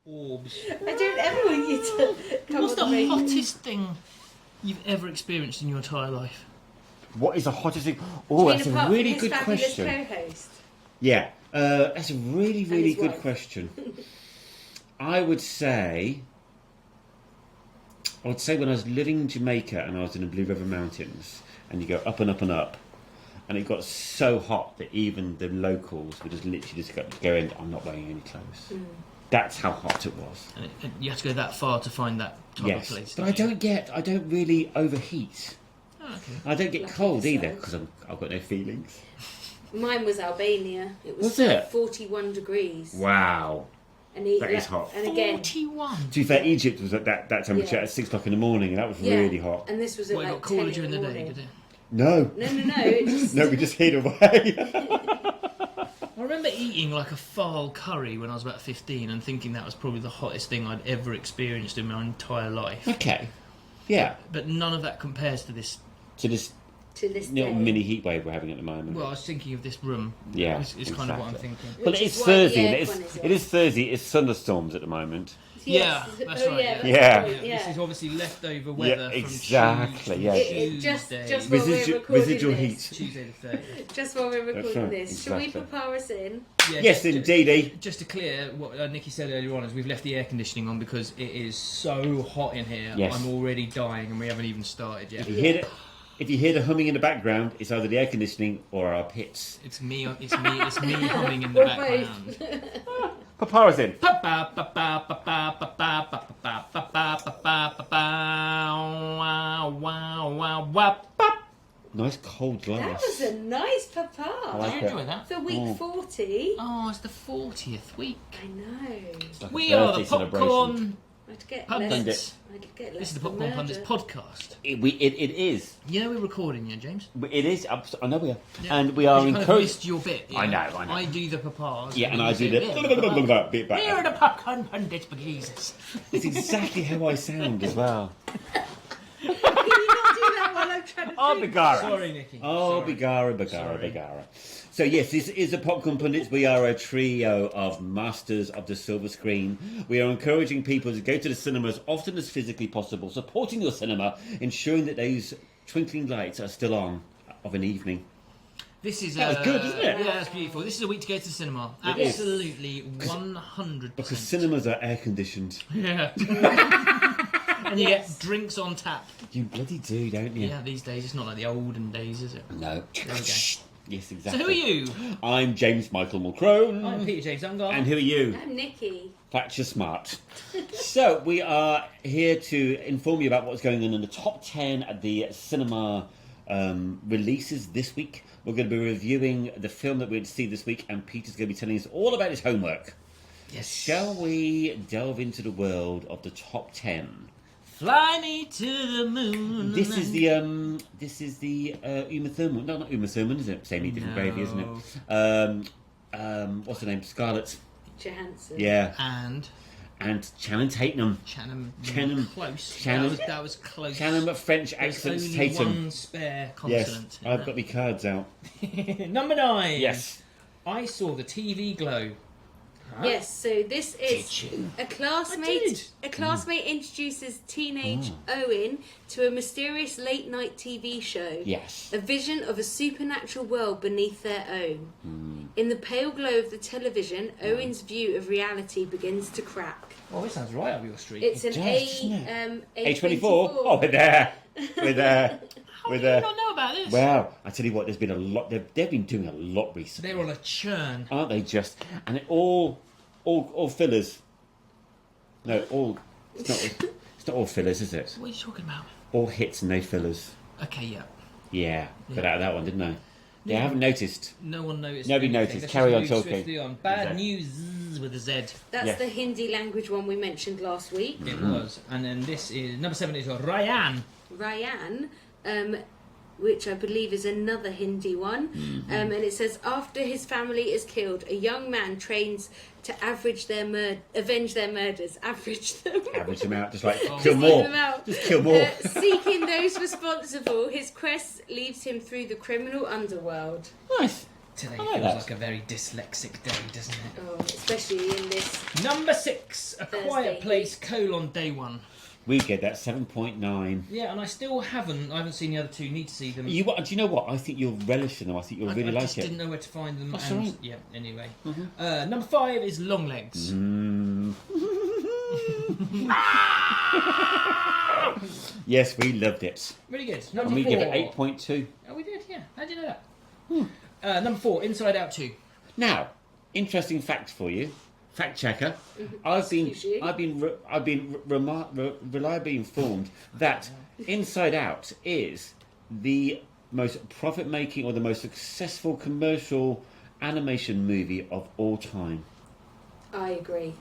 Orbs. I don't ever want you to come What's the on me. hottest thing you've ever experienced in your entire life? What is the hottest thing? Oh, that's a really good question. Co-host? Yeah, that's a really, really his good wife. question. I would say when I was living in Jamaica and I was in the Blue River Mountains, and you go up and up and up, and it got so hot that even the locals were just literally going, I'm not wearing any clothes. Mm. That's how hot it was. And you have to go that far to find that type of place. But I don't really overheat. Oh, okay. I don't get Lucky cold yourself. either because I've got no feelings. Mine was Albania. It was, Was it? 41 degrees. Wow. And That is hot. And again, 41. To be fair, Egypt was at that temperature at 6 o'clock in the morning, and that was really hot. And this was at Well, it like got cooler 10 during the in day, morning. did it? No. No. It just... No, we just hid away. I remember eating like a fowl curry when I was about 15 and thinking that was probably the hottest thing I'd ever experienced in my entire life. Okay. Yeah. But none of that compares to this. To this little day. mini heat wave we're having at the moment. Well, I was thinking of this room. Yeah, It's kind of what I'm thinking. Well, Which it's is why Thursday. the aircon It is Thursday. It's thunderstorms at the moment. Yeah, Yes. that's Oh, right. yeah, Yeah. that's right, This is obviously leftover weather Yeah, from exactly, yeah. Tuesday. Just while we're recording Residual this. heat. Tuesday the 30th. Just while we're recording right, this, shall we exactly. prepare us in? Yeah, Yes, just- indeedy. Just to clear, what Nikki said earlier on is we've left the air conditioning on because it is so hot in here. Yes. I'm already dying and we haven't even started yet. If you hear the humming in the background, it's either the air conditioning or our pits. It's me humming in the Or background. Papara's in. Nice cold glass. That was a nice papa. I like Did you enjoy that? For week 40. Oh, it's the 40th week. I know. It's like a We are the birthday celebration. Popcorn I'd get Pundits. less. I'd get less. This is the than Popcorn murder. Pundits podcast. It is. You know we're recording, yeah, James? It is. I know we are. Yeah. And we are You kind of encouraged. missed your bit. I know. I do the papas. Yeah, and I do the the bit back. We're the Popcorn Pundits, begeezers. It's exactly how I sound as well. Can you not do that while I'm trying to Oh, think? Bagara. Sorry, Nikki. Oh, Sorry. Bagara. Sorry. So yes, this is the Popcorn Pundits. We are a trio of masters of the silver screen. We are encouraging people to go to the cinema as often as physically possible, supporting your cinema, ensuring that those twinkling lights are still on of an evening. This is That was good, isn't it? Yeah, that's beautiful. This is a week to go to the cinema. It is. Absolutely, 100%. Because cinemas are air conditioned. Yeah. And you get drinks on tap. You bloody do, don't you? Yeah, these days it's not like the olden days, is it? No. There we go. Yes, So exactly. who are you? I'm James Michael Mulcrone. I'm Peter James Ungar. And who are you? I'm Nikki. Thatcher Smart. So we are here to inform you about what's going on in the top 10 at the cinema releases this week. We're going to be reviewing the film that we're going to see this week, and Peter's going to be telling us all about his homework. Yes. Shall we delve into the world of the top 10? Fly me to the moon. This is the Uma Thurman. No, not Uma Thurman, is it? Same different gravy, isn't it? What's her name? Scarlett. Johansson. Yeah. And Channing Tatum. Channing. Close. Channing. That was close. Channing French There's accents only Tatum. one spare Yes, consonant. I've got my cards out. Number 9. Yes. I saw the TV glow. Huh? Yes, so this is Did you? a I classmate. did. A classmate introduces teenage Owen to a mysterious late-night TV show. Yes. A vision of a supernatural world beneath their own. In the pale glow of the television, Owen's view of reality begins to crack. Oh, this sounds right up your street. It's an A24. Oh, we're there. We're there. How We're do there. you not know about this? Wow, I tell you what, there's been a lot. They've been doing a lot recently, They're on a churn. aren't they? Just and it all fillers. No, all. It's not all fillers, is it? What are you talking about? All hits and no fillers. Okay, yeah. Yeah, got out of that one, didn't I? Yeah, I haven't noticed. No one noticed. Nobody anything. noticed. Let's Carry just on move talking. swiftly on. Bad Exactly. news with a Z. That's Yes. the Hindi language one we mentioned last week. It was. And then this is number 7 is Ryan. Ryan, which I believe is another Hindi one. And it says, after his family is killed, a young man trains to avenge their murders. Average them. Average them out, just like Oh. kill Just more. leave them out. Just kill more. Seeking those responsible, his quest leads him through the criminal underworld. Nice. Today like feels that. like a very dyslexic day, doesn't it? Oh, especially in this. Number 6, A Thursday. Quiet Place, Day 1. We get that 7.9. Yeah, and I haven't seen the other two, need to see them. Do you know what? I think you'll relish them. I think you'll really I like just it. didn't know where to find them. That's and, all right. Yeah, anyway. Mm-hmm. Number 5 is Longlegs. Yes, we loved it. Really good. And Number we 4. give it 8.2. Oh, we did, yeah. How did you know that? Number 4, Inside Out 2. Now, interesting fact for you, fact checker. Excuse you. I've been reliably informed that Inside Out is the most profit-making or the most successful commercial animation movie of all time. I agree.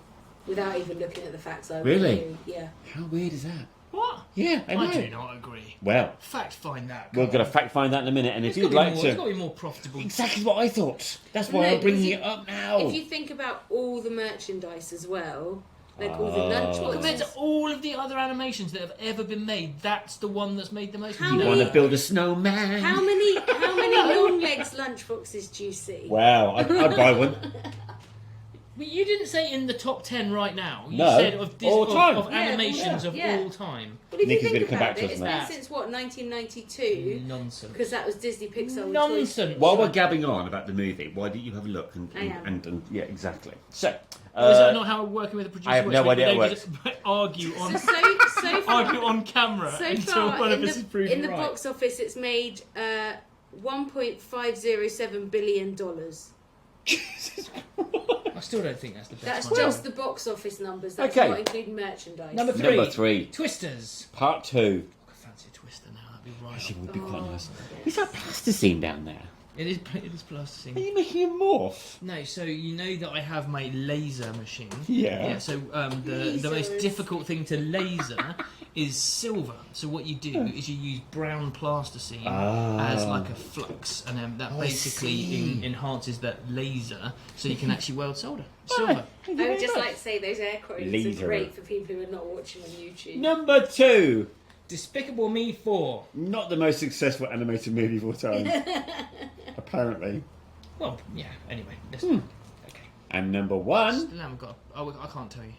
Without even looking at the facts, I would Really? agree. Yeah. How weird is that? What? Yeah, I know. I do not agree. Well, Fact find that. we're going to fact find that in a minute, and if It's you'd got like It's got to, to be more profitable. exactly what I thought. That's why No, I'm bringing because it up now. If you think about all the merchandise as well, like all the lunch Well, compared to boxes. all of the other animations that have ever been made, that's the one that's made the most How you money. many- want to build a snowman? How many long legs lunchboxes do you see? Wow, I'd buy one. But you didn't say in the top 10 right now. You No, said of, all time. of Yeah, animations of yeah. all time. Well, if Nick you is think gonna come about back to it, us it's on been that. since what 1992, Nonsense. because that was Disney Pixar. with Nonsense. While we're gabbing on about the movie, why don't you have a look? I am. And yeah, exactly. So, Oh, is that not how working with a producer I have works? no We idea don't how it just argue on Toy Story. So far, argue on camera so until far one of in us is the, proven in the right. box office, it's made $1.507 billion. I still don't think that's the best That's one. just the box office numbers. That's Okay. not including merchandise. Number 3. Number 3. Twisters. Part 2. I could fancy a twister now. That'd be right. Actually, would be quite Oh, nice. yes. Is that plasticine down there? It is Are plasticine. you making a morph? No, so you know that I have my laser machine. Yeah. Yeah. So the most Lasers. difficult thing to laser is silver. So what you do is you use brown plasticine as like a flux, and then that Oh, I basically see. enhances that laser, so you can actually weld solder. Silver. I would just like to say those air quotes Laser. are great for people who are not watching on YouTube. Number 2. Despicable Me 4. Not the most successful animated movie of all time. Apparently. Well, yeah. Anyway, let's, Hmm. okay. And number 1. Still haven't got. Oh, I can't tell you.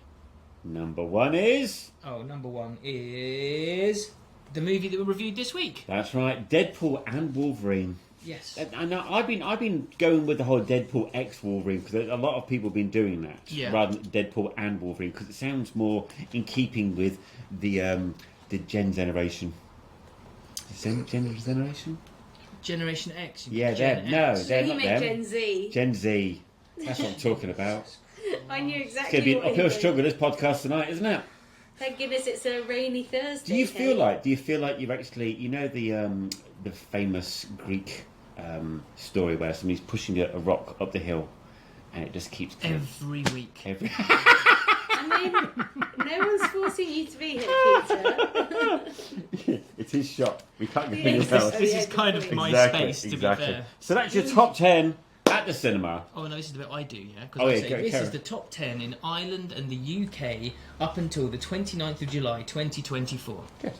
Number 1 is. Oh, number 1 is the movie that we reviewed this week. That's right, Deadpool and Wolverine. Yes. And I've been going with the whole Deadpool X Wolverine because a lot of people have been doing that Yeah. rather than Deadpool and Wolverine because it sounds more in keeping with the Gen generation. Gen generation? Generation X. Yeah, Gen no, X. they're He not meant them. Gen Z. Gen Z. That's what I'm talking about. I knew It's exactly going to be an what he uphill meant. struggle this podcast tonight, isn't it? Thank goodness it's a rainy Thursday. Do you Kate. feel like you've actually, you know, the famous Greek story where somebody's pushing a rock up the hill and it just keeps coming Every week. every. I mean, no one's forcing you to be here, Peter. It's his shop. We can't go Yeah, anywhere this else. is- This yeah, is good kind of point. my Exactly, space, to exactly. be fair. So that's your top 10 at the cinema. Oh no, this is the bit I do, yeah. Because Oh, I yeah, say go- this carry is on. the top 10 in Ireland and the UK up until the 29th of July 2024. Good.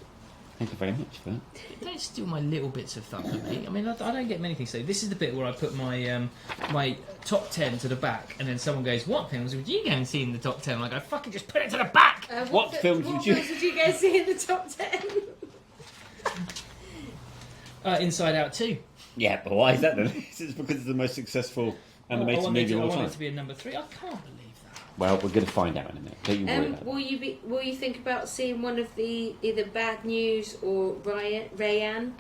Thank you very much for that. Don't steal my little bits of thunder, mate. I mean, I don't get many things. So this is the bit where I put my my top 10 to the back, and then someone goes, "What films would you go and see in the top 10?" I go, "Fucking just put it to the back." What films would you- did you guys see in the top 10? Inside Out 2. Yeah, but why is that then? It's because it's the most successful animated I movie of all want time. it to be a number 3. I can't believe that. Well, we're going to find out in a minute. Don't you worry about it. Will you think about seeing one of the either Bad News or Rayanne?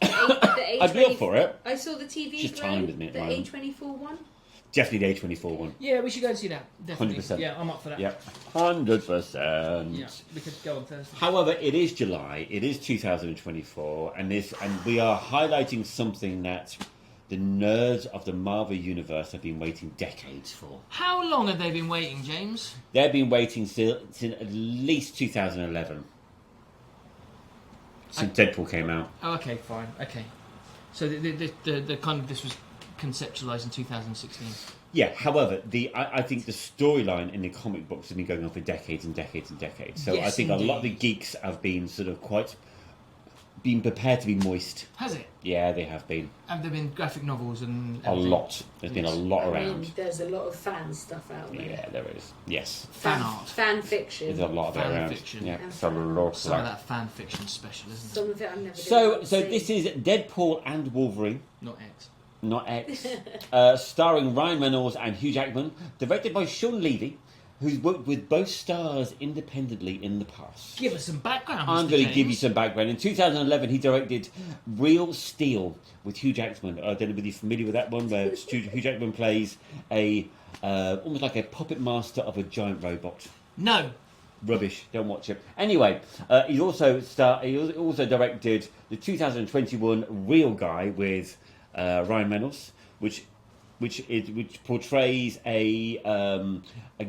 I'd be up for it. I saw the TV Just play, timed, isn't it, the Ryan? A24 one. Definitely the A24 one. Yeah, we should go and see that. Definitely. 100%. Yeah, I'm up for that. Yep, 100%. Yeah, we could go on Thursday. However, it is July, it is 2024, and we are highlighting something that the nerds of the Marvel Universe have been waiting decades for. How long have they been waiting, James? They've been waiting since at least 2011. Since Deadpool came out. Oh, okay, fine. Okay. So the kind of this was conceptualized in 2016. Yeah, however, I think the storyline in the comic books has been going on for decades and decades and decades. So I Yes, think a lot of the indeed. geeks have been sort of quite been prepared to be moist. Has it? Yeah, they have been. Have there been graphic novels and A lot. There's been a lot around. There's a lot of fan stuff out there. Yeah, there is. Yes. fan art? Fan fiction. There's a lot of it Fan around. fiction. Yeah, And there's a lot Some of around. that fan fiction special, isn't it? Some of it I've never So this is Deadpool and Wolverine, Not X. not X, starring Ryan Reynolds and Hugh Jackman, directed by Sean Levy, who's worked with both stars independently in the past. Give us some background. I'm Mr. going to give you James. some background. In 2011, he directed Real Steel with Hugh Jackman. I don't know whether you're familiar with that one, where Hugh Jackman plays almost like a puppet master of a giant robot. No. Rubbish. Don't watch it. Anyway, he also directed the 2021 Real Guy with Ryan Reynolds, which portrays a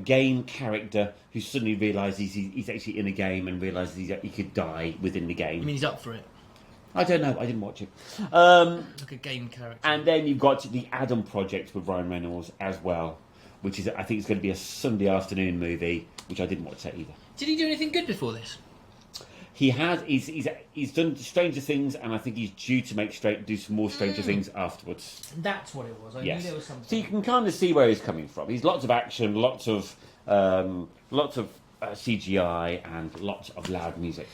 game character who suddenly realises he's actually in a game and realises he could die within the game. You mean he's up for it? I don't know. I didn't watch it. Like a game character. And then you've got the Adam Project with Ryan Reynolds as well, which is, I think, it's going to be a Sunday afternoon movie, which I didn't watch that either. Did he do anything good before this? He has. He's done Stranger Things, and I think he's due to do some more Stranger Things afterwards. That's what it was. I Yes. knew there was something. So you can kind of see where he's coming from. He's lots of action, lots of CGI, and lots of loud music.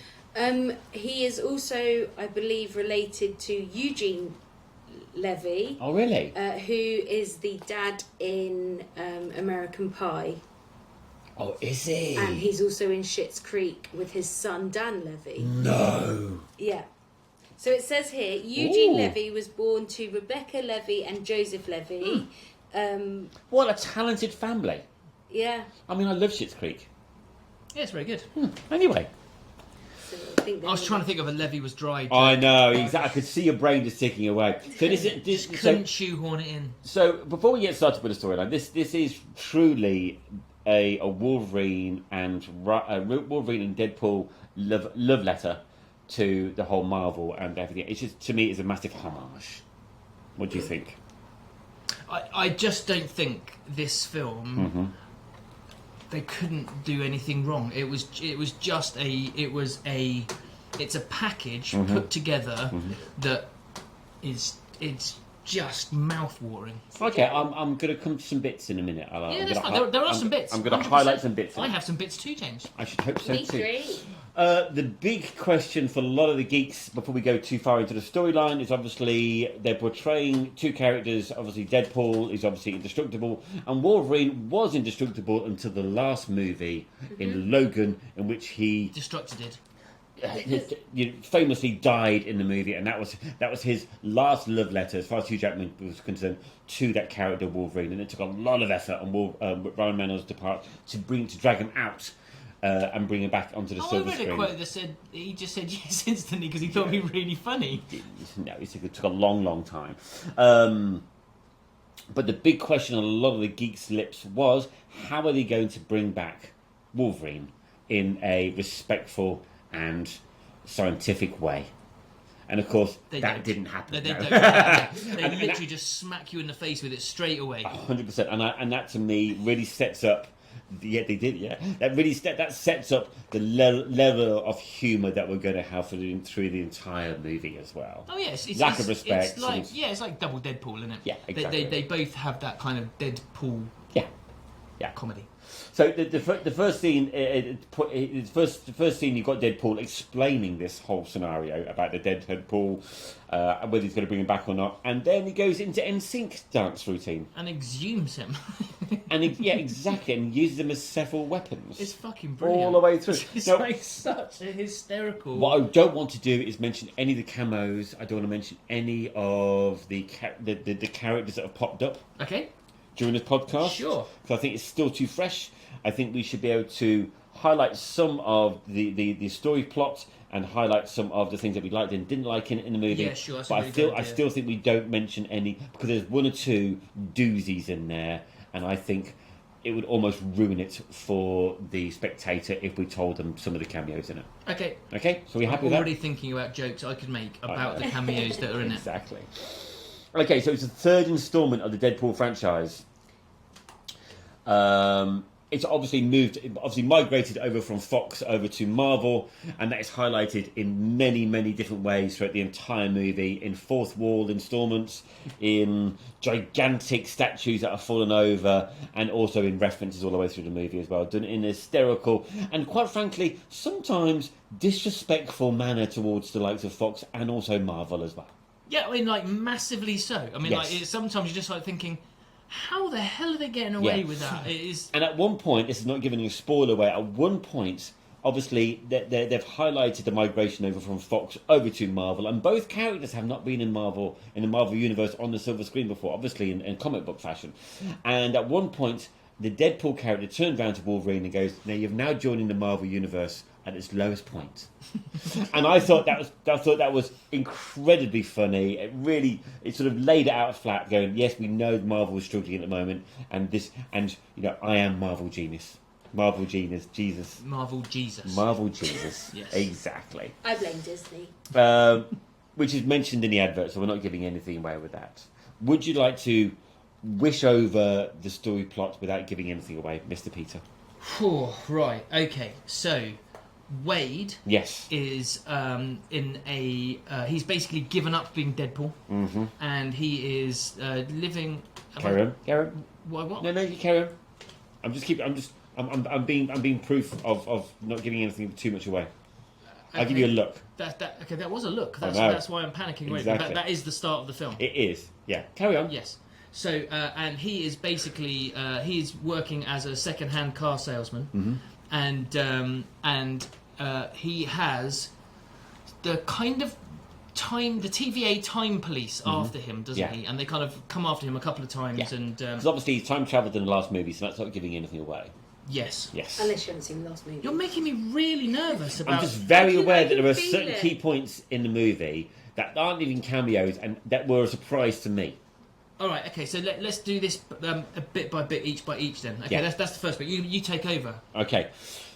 He is also, I believe, related to Eugene Levy, Oh, really? who is the dad in American Pie. Oh, is he? And he's also in Schitt's Creek with his son Dan Levy. No. Yeah. So it says here, Eugene Ooh. Levy was born to Rebecca Levy and Joseph Levy. What a talented family. Yeah. I mean, I love Schitt's Creek. Yeah, it's very good. Anyway. So I think I was trying to think of a Levy was dry. I know, exactly. I could see your brain just ticking away. So Just couldn't shoehorn it in. So before we get started with the storyline, this is truly a Wolverine and Deadpool love letter to the whole Marvel and everything. It's just, to me, it's a massive homage. What do you think? I just don't think this film. They couldn't do anything wrong. It's a package put together that it's just mouth-watering. Okay, I'm going to come to some bits in a minute. That's fine. There are some bits. I'm going to 100%. highlight some bits. I have some bits too, James. I should hope so Me too. great. The big question for a lot of the geeks before we go too far into the storyline is obviously they're portraying two characters. Obviously, Deadpool is obviously indestructible, and Wolverine was indestructible until the last movie in Logan, in which he Destructed. famously died in the movie, and that was his last love letter, as far as Hugh Jackman was concerned, to that character Wolverine, and it took a lot of effort on Ryan Reynolds' part to drag him out. And bring him back onto the I silver read screen. a quote that said he just said yes instantly because he thought it'd be really funny. No, it took a long time. But the big question on a lot of the geeks' lips was, how are they going to bring back Wolverine in a respectful and scientific way? And of course, that didn't happen. They no. don't. They literally just smack you in the face with it straight away. 100%. And that to me really sets up. Yeah, they did. Yeah, that sets up the level of humour that we're going to have through the entire movie as well. Oh yes, it's lack of respect. It's like double Deadpool, isn't it? Yeah, exactly. They both have that kind of Deadpool. Yeah, comedy. So the first scene, the first scene, you've got Deadpool explaining this whole scenario about the dead Deadpool, whether he's going to bring him back or not, and then he goes into NSYNC's dance routine and exhumes him. and exactly, and uses them as several weapons. It's fucking brilliant all the way through. It's now, like such a hysterical. What I don't want to do is mention any of the camos. I don't want to mention any of the characters that have popped up. Okay. During this podcast, Sure. Because I think it's still too fresh. I think we should be able to highlight some of the story plot and highlight some of the things that we liked and didn't like in the movie. Yeah, sure. But I still think we don't mention any, because there's one or two doozies in there, and I think it would almost ruin it for the spectator if we told them some of the cameos in it. Okay. Okay, so we're happy I'm with that? already thinking about jokes I could make about the cameos that are in it. Exactly. Okay, so it's the third instalment of the Deadpool franchise. it's obviously migrated over from Fox over to Marvel, and that is highlighted in many, many different ways throughout the entire movie, in fourth wall installments, in gigantic statues that are fallen over, and also in references all the way through the movie as well, done in a hysterical and, quite frankly, sometimes disrespectful manner towards the likes of Fox and also Marvel as well. Yeah, I mean, like, massively so. I mean, Yes. like, sometimes you're just like thinking, how the hell are they getting away with that? It is. And at one point, this is not giving you a spoiler away, at one point, obviously, they've highlighted the migration over from Fox over to Marvel, and both characters have not been in the Marvel universe on the silver screen before, obviously in comic book fashion. And at one point, the Deadpool character turned around to Wolverine and goes, "Now you've now joined the Marvel universe at its lowest point." And I thought that was incredibly funny. It sort of laid it out flat, going, "Yes, we know Marvel is struggling at the moment, and I am Marvel genius, Jesus, Marvel Jesus. Yes. Exactly." I blame Disney. Which is mentioned in the advert, so we're not giving anything away with that. Would you like to wish over the story plot without giving anything away, Mr. Peter? Oh, right. Okay. So, Wade Yes. is in a... he's basically given up being Deadpool. Mm-hmm. And he is living... Carry on. What? No, you carry on. I'm being proof of not giving anything too much away. I'll give you a look. Okay, that was a look. I know. That's why I'm panicking. Exactly. That is the start of the film. It is. Yeah. Carry on. Yes. So, and he is basically he's working as a second-hand car salesman, Mm-hmm. and he has the kind of the TVA time police after him, doesn't he? And they kind of come after him a couple of times, Yeah. and Because obviously he's time travelled in the last movie, so that's not giving anything away. yes. Unless you haven't seen the last movie. You're making me really nervous about. I'm just very aware that there are feel certain it. key points in the movie that aren't even cameos and that were a surprise to me. All right, okay. So let's do this a bit by bit, each by each. Then, okay. Yeah. That's the first bit. You take over. Okay,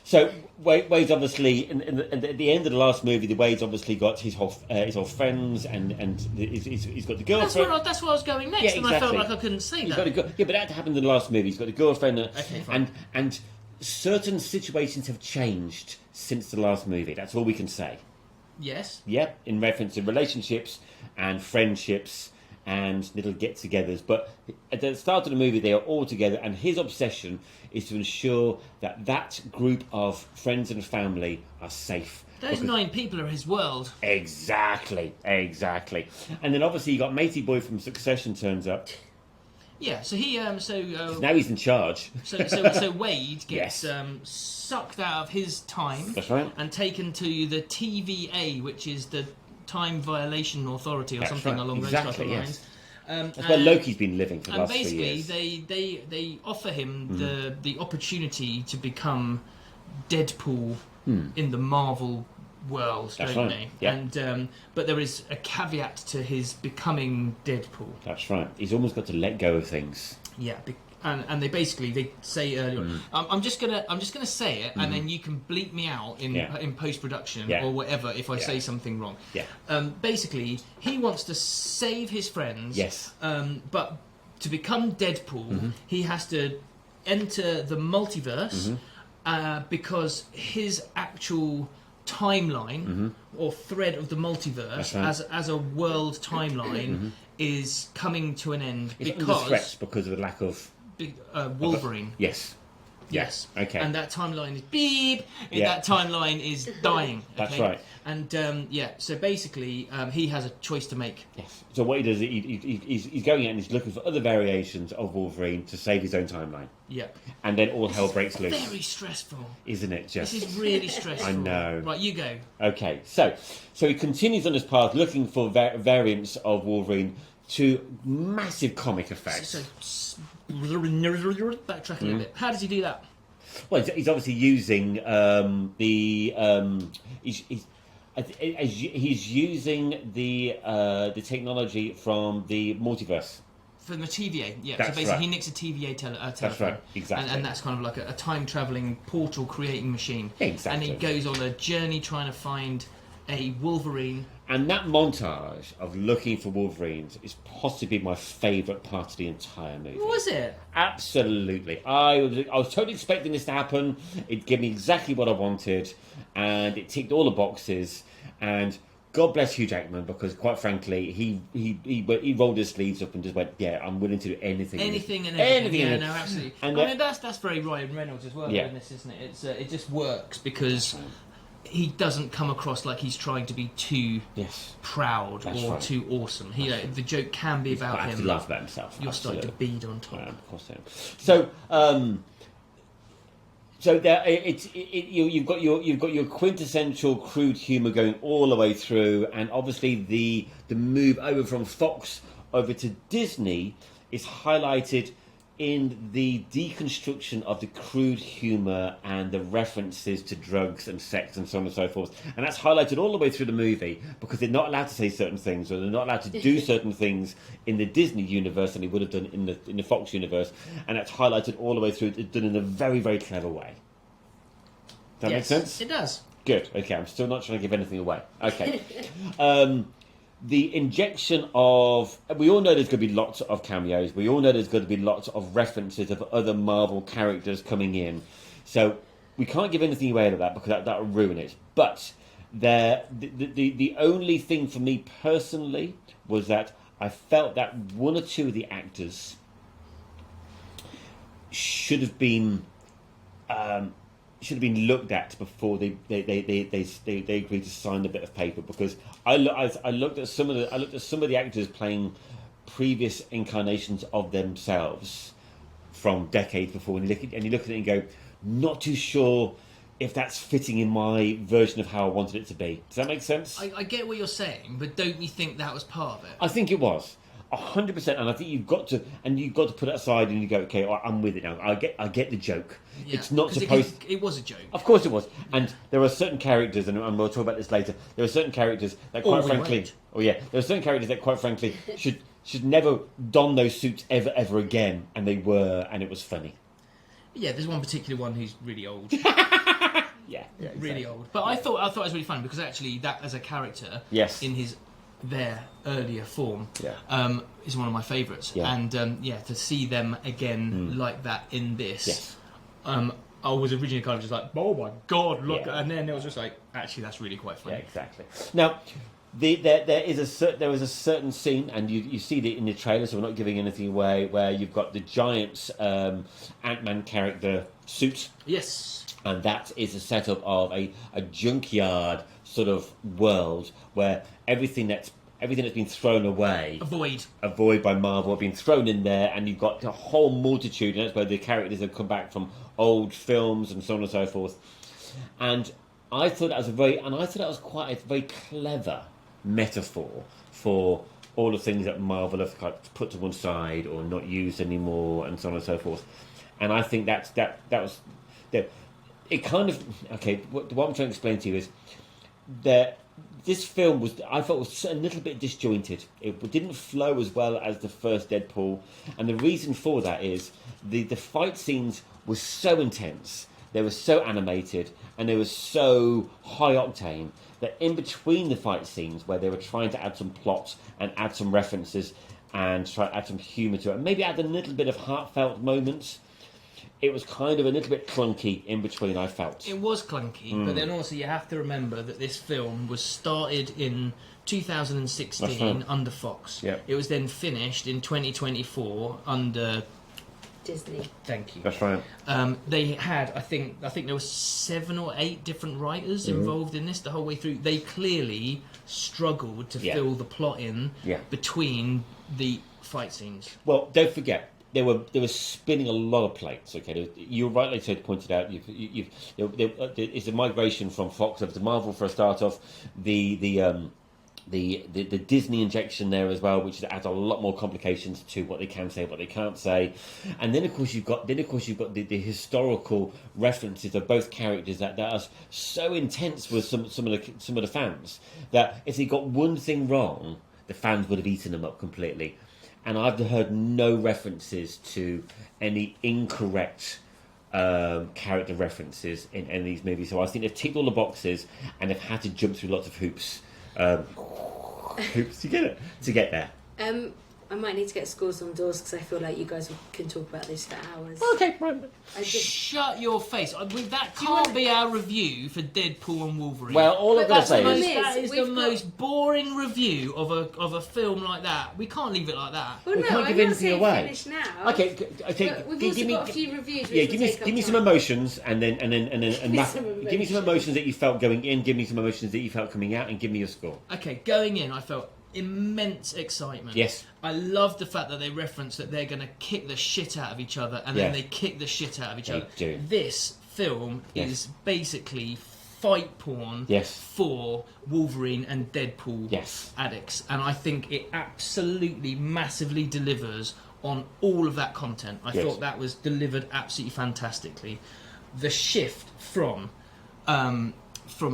so Wade's obviously at the end of the last movie. Wade's obviously got his whole friends and he's got the girlfriend. That's where I was going next, Yeah, and I felt exactly. like I couldn't say He's that. got but that happened in the last movie. He's got a girlfriend, Okay, fine. and certain situations have changed since the last movie. That's all we can say. Yes. Yep, in reference to relationships and friendships and little get-togethers. But at the start of the movie, they are all together, and his obsession is to ensure that group of friends and family are safe. Those 9 people are his world. Exactly. And then obviously you got Matey Boy from Succession turns up. Yeah. So he Now he's in charge. So Wade gets Yes. sucked out of his time. That's right. And taken to the TVA, which is the Time Violation Authority or That's something right. along Exactly, those type of yes. lines. That's where Loki's been living for the And last 3 basically, years. they offer him the opportunity to become Deadpool in the Marvel world, That's don't right, they? yeah. And but there is a caveat to his becoming Deadpool. That's right. He's almost got to let go of things. Yeah, and they say earlier, I'm just gonna say it, and then you can bleep me out in post production Yeah. or whatever if I Yeah. say something wrong. Yeah. Basically, he wants to save his friends. Yes. But to become Deadpool, he has to enter the multiverse because his actual timeline or thread of the multiverse That's right. as a world timeline is coming to an end It's under because threat because of the lack of... Wolverine. Yes. Yes. Okay. And that timeline is beep. Yeah. That timeline is dying. That's okay? right. And so basically, he has a choice to make. Yes. So what he does, he's going out and he's looking for other variations of Wolverine to save his own timeline. Yeah. And then all hell breaks loose. Very stressful. Isn't it just? This is really stressful. I know. Right, you go. Okay, so he continues on his path looking for variants of Wolverine to massive comic effects. Backtrack a little bit. How does he do that? Well, he's obviously using he's using the technology from the multiverse. From the TVA, yeah. That's so basically, right. he nicks a TVA telephone. That's right, exactly. And that's kind of like a time-travelling, portal-creating machine. Exactly. And he goes on a journey trying to find a Wolverine And that montage of looking for Wolverines is possibly my favourite part of the entire movie. Was it? Absolutely. I was totally expecting this to happen. It gave me exactly what I wanted, and it ticked all the boxes. And God bless Hugh Jackman, because quite frankly, he rolled his sleeves up and just went, "Yeah, I'm willing to do anything." Anything and everything. Anything. Yeah, no, absolutely. And I mean, that's very Ryan Reynolds as well in this, isn't it? It just works because he doesn't come across like he's trying to be too proud or too awesome. The joke can be about I have him. to laugh about himself. You're starting to bead on top. Of course I am. So there, you've got your quintessential crude humour going all the way through, and obviously the move over from Fox over to Disney is highlighted in the deconstruction of the crude humour and the references to drugs and sex and so on and so forth. And that's highlighted all the way through the movie, because they're not allowed to say certain things, or they're not allowed to do certain things in the Disney universe than they would have done in the Fox universe. And that's highlighted all the way through. It's done in a very, very clever way. Does that make sense? It does. Good. Okay, I'm still not trying to give anything away. Okay. The injection of... We all know there's going to be lots of cameos. We all know there's going to be lots of references of other Marvel characters coming in. So we can't give anything away to that, because that would ruin it. But the only thing for me personally was that I felt that one or two of the actors should have been looked at before they agreed to sign a bit of paper, because I looked at some of the actors playing previous incarnations of themselves from decades before, and you look at it and go, not too sure if that's fitting in my version of how I wanted it to be. Does that make sense? I get what you're saying, but don't you think that was part of it? I think it was 100%, and I think you've got to put it aside and you go, okay, I'm with it now. I get the joke. Yeah, it's not supposed. It was a joke. Of course it was, and there are certain characters, and we'll talk about this later. There are certain characters that, quite frankly, there are certain characters that, quite frankly, should never don those suits ever again, and they were, and it was funny. Yeah, there's one particular one who's really old. Yeah, exactly. Really old. But I thought it was really fun, because actually that as a character, in his earlier form, is one of my favourites. Yeah. And to see them again like that in this, I was originally kind of just like, oh my god, look, and then it was just like, actually, that's really quite funny. Yeah, exactly. Now, there was a certain scene, and you see it in the trailer, so we're not giving anything away, where you've got the giant Ant-Man character suit. Yes. And that is a setup of a junkyard sort of world where everything that's been thrown away, avoid by Marvel, have been thrown in there, and you've got a whole multitude, and that's where the characters have come back from old films and so on and so forth. And I thought that was quite a very clever metaphor for all the things that Marvel have put to one side or not used anymore, and so on and so forth. And I think that was it kind of what I'm trying to explain to you is that this film was a little bit disjointed. It didn't flow as well as the first Deadpool, and the reason for that is the fight scenes were so intense, they were so animated, and they were so high octane that in between the fight scenes, where they were trying to add some plot and add some references and try to add some humour to it, and maybe add a little bit of heartfelt moments, it was kind of a little bit clunky in between, I felt. It was clunky, but then also you have to remember that this film was started in 2016 under Fox. Yep. It was then finished in 2024 under Disney. Thank you. That's right. They had, I think there were 7 or 8 different writers involved in this the whole way through. They clearly struggled to fill the plot in between the fight scenes. Well, don't forget, they were spinning a lot of plates. Okay, you rightly pointed out. It's a migration from Fox over to Marvel for a start off. The Disney injection there as well, which adds a lot more complications to what they can say, what they can't say, and then of course you've got the historical references of both characters that are so intense with some of the fans that if they got one thing wrong, the fans would have eaten them up completely. And I've heard no references to any incorrect character references in any of these movies. So I think they've ticked all the boxes and they've had to jump through lots of hoops hoops to get there. I might need to get scores on doors because I feel like you guys can talk about this for hours. Okay, right. Shut your face. That can't be our review for Deadpool and Wolverine. Well, all I'm going to say is... That is the most boring review of a film like that. We can't leave it like that. Well, We no, can't give I'm not anything saying away. finish now. Okay. But we've also got a few reviews. Yeah, which give me some time. emotions, and then Give me some emotions that you felt going in. Give me some emotions that you felt coming out, and give me your score. Okay, going in, I felt immense excitement. Yes. I love the fact that they reference that they're going to kick the shit out of each other, and then they kick the shit out of each other. Do. This film is basically fight porn for Wolverine and Deadpool addicts, and I think it absolutely massively delivers on all of that content. I thought that was delivered absolutely fantastically. The shift from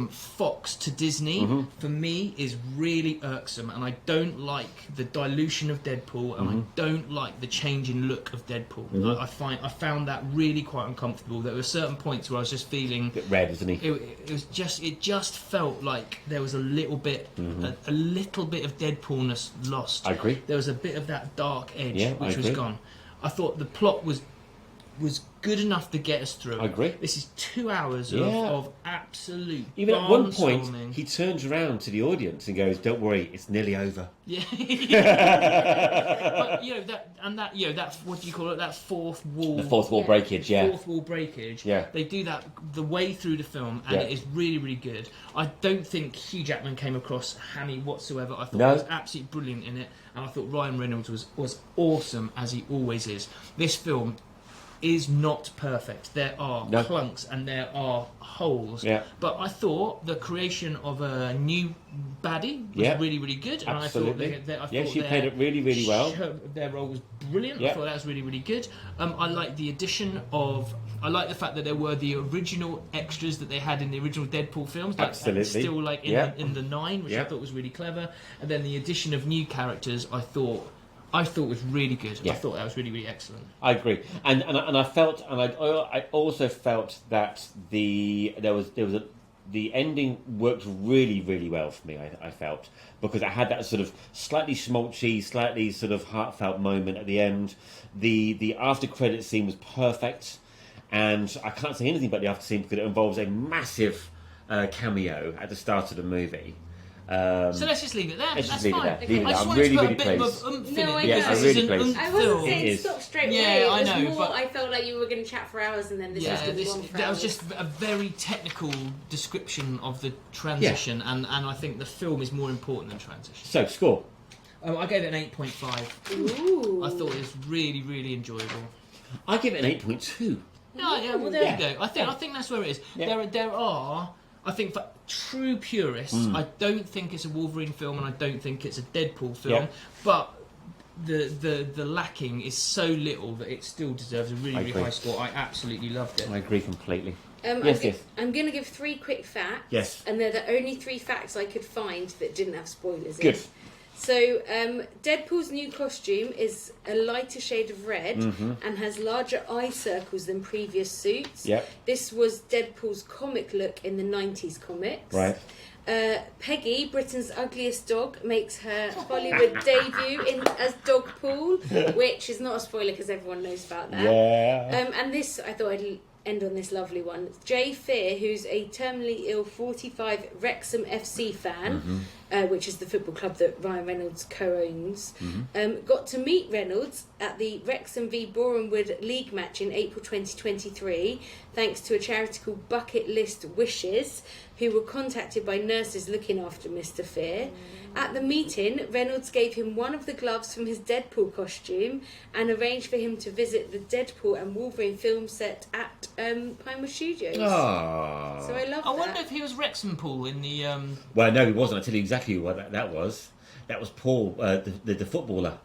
Fox to Disney for me is really irksome, and I don't like the dilution of Deadpool, and I don't like the change in look of Deadpool. I found that really quite uncomfortable. There were certain points where I was just feeling a bit red, isn't he? It just felt like there was a little bit a little bit of Deadpoolness lost. I agree. There was a bit of that dark edge which was agree. gone. I thought the plot was good enough to get us through. I agree. This is 2 hours of absolute Even at one point, barnstorming. he turns around to the audience and goes, "Don't worry, it's nearly over." Yeah. But that what do you call it? That fourth wall. The fourth wall breakage, Fourth wall breakage. Yeah. They do that the way through the film, and it is really, really good. I don't think Hugh Jackman came across hammy whatsoever. I thought he was absolutely brilliant in it, and I thought Ryan Reynolds was awesome, as he always is. This film is not perfect. There are clunks and there are holes. Yeah. But I thought the creation of a new baddie was really, really good. And Absolutely. I thought she played it really, really well. Their role was brilliant. I thought that was really, really good. I like the addition of... I like the fact that there were the original extras that they had in the original Deadpool films. Absolutely. Still like in the 9, which I thought was really clever. And then the addition of new characters, I thought was really good. I thought that was really, really excellent. I agree, and I felt, and I also felt that the ending worked really, really well for me. I felt, because I had that sort of slightly schmaltzy, slightly sort of heartfelt moment at the end. The after credit scene was perfect, and I can't say anything about the after scene because it involves a massive cameo at the start of the movie. So let's just leave it there. That's fine. Okay. I just I'm wanted really, to put really a bit pleased. of oomph in No, it. I know. I'm really pleased. I wasn't saying stop straight away. Yeah, I It was know, more, but I felt like you were going to chat for hours, and then this was just one for that was hours. just a very technical description of the transition, and I think the film is more important than transition. So, score. I gave it an 8.5. Ooh. I thought it was really, really enjoyable. I give it an 8.2. Well, there you go. I think that's where it is. Yeah. There are. I think for true purists, I don't think it's a Wolverine film, and I don't think it's a Deadpool film. Yeah. But the lacking is so little that it still deserves a really, really high score. I absolutely loved it. I agree completely. I'm going to give 3 quick facts. Yes. And they're the only 3 facts I could find that didn't have spoilers Good. in. So, Deadpool's new costume is a lighter shade of red and has larger eye circles than previous suits. Yep. This was Deadpool's comic look in the 90s comics. Right. Peggy, Britain's ugliest dog, makes her Hollywood debut as Dogpool, which is not a spoiler because everyone knows about that. Yeah. And this, I thought I'd end on this lovely one. Jay Fear, who's a terminally ill 45 Wrexham FC fan, which is the football club that Ryan Reynolds co-owns, got to meet Reynolds at the Wrexham v Bournemouth League match in April 2023, thanks to a charity called Bucket List Wishes, who were contacted by nurses looking after Mr. Fear. At the meeting, Reynolds gave him one of the gloves from his Deadpool costume and arranged for him to visit the Deadpool and Wolverine film set at Pinewood Studios. Oh. So I love that. I wonder if he was Wrexham Pool in the... Well, no, he wasn't. I'll tell you exactly what that was. That was Paul, the footballer.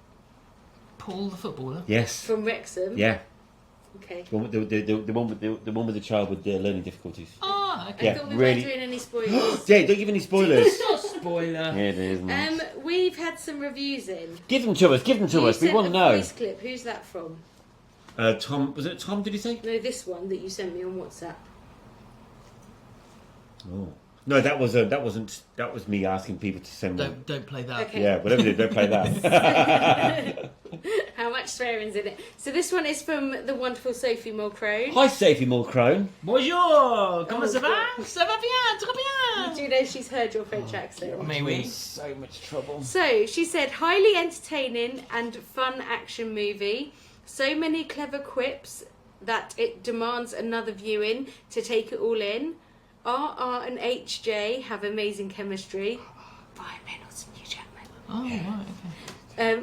Paul the footballer? Yes. From Wrexham? Yeah. Okay. The one with the child with the learning difficulties. Ah, okay. I thought we weren't doing any spoilers. Yeah, don't give any spoilers. It's not a spoiler. Yeah, it is. We've had some reviews in. Give them to us. We sent want to a know. voice clip. Who's that from? Tom, was it Tom? Did you say? No, this one that you sent me on WhatsApp. Oh. No, that wasn't. That was me asking people to send me. Don't play that. Okay. Yeah, whatever you do, don't play that. How much swearing's in it? So this one is from the wonderful Sophie Mulcrone. Hi, Sophie Mulcrone. Bonjour. Comment ça va? God. Ça va bien? Très bien. Do you know she's heard your French accent? Mais I'm in oui. so much trouble. So she said, highly entertaining and fun action movie. So many clever quips that it demands another viewing to take it all in. RR and HJ have amazing chemistry. Ryan Reynolds and Hugh Jackman. Oh, right,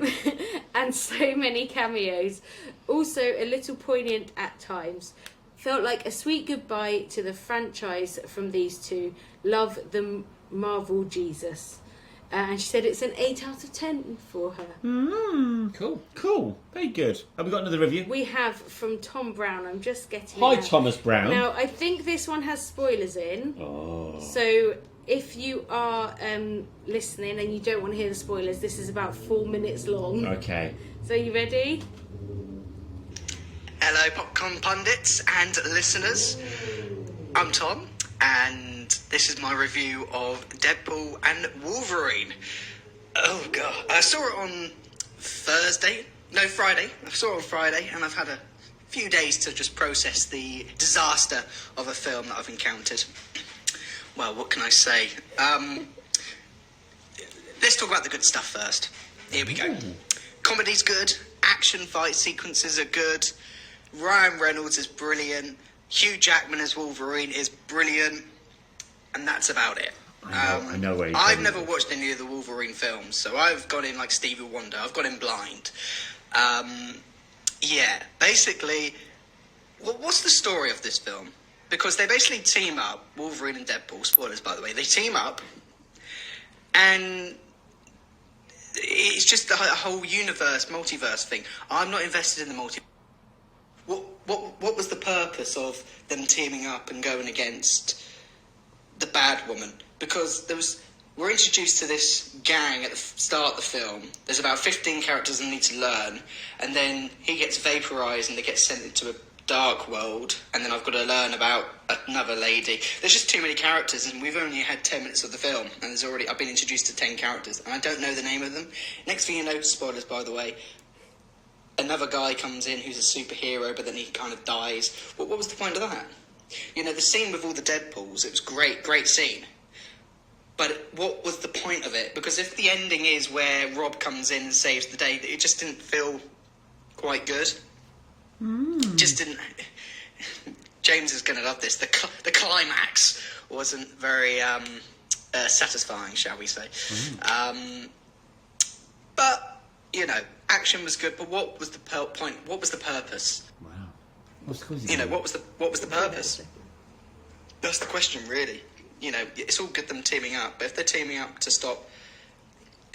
okay. And so many cameos. Also a little poignant at times. Felt like a sweet goodbye to the franchise from these two. Love the Marvel Jesus. And she said it's an 8 out of 10 for her. Cool. Cool. Very good. Have we got another review? We have from Tom Brown. I'm just getting Hi, it out. Thomas Brown. Now, I think this one has spoilers in. Oh. So if you are listening and you don't want to hear the spoilers, this is about 4 minutes long. Okay. So you ready? Hello, Popcorn Pundits and listeners. I'm Tom, and this is my review of Deadpool and Wolverine. Oh, God. I saw it on Friday. I saw it on Friday, and I've had a few days to just process the disaster of a film that I've encountered. Well, what can I say? Let's talk about the good stuff first. Here we go. Comedy's good. Action fight sequences are good. Ryan Reynolds is brilliant. Hugh Jackman as Wolverine is brilliant. And that's about it. I know where you're I've going never with watched any of the Wolverine films, so I've gone in like Stevie Wonder. I've gone in blind. Yeah, basically, what's the story of this film? Because they basically team up, Wolverine and Deadpool, spoilers by the way, they team up, and it's just the whole universe, multiverse thing. I'm not invested in the multiverse. What was the purpose of them teaming up and going against the bad woman? Because we're introduced to this gang at the start of the film. There's about 15 characters that need to learn, and then he gets vaporized and they get sent into a dark world, and then I've got to learn about another lady. There's just too many characters, and we've only had 10 minutes of the film, and I've been introduced to 10 characters, and I don't know the name of them. Next thing you know, spoilers by the way, another guy comes in who's a superhero, but then he kind of dies. What was the point of that? You know, the scene with all the Deadpools, it was great scene. But what was the point of it? Because if the ending is where Rob comes in and saves the day, it just didn't feel quite good. Just didn't... James is going to love this. The climax wasn't very satisfying, shall we say. But, you know, action was good, but what was the point? What was the purpose? Wow. What's causing You know, what was the purpose? That's the question, really. You know, it's all good them teaming up, but if they're teaming up to stop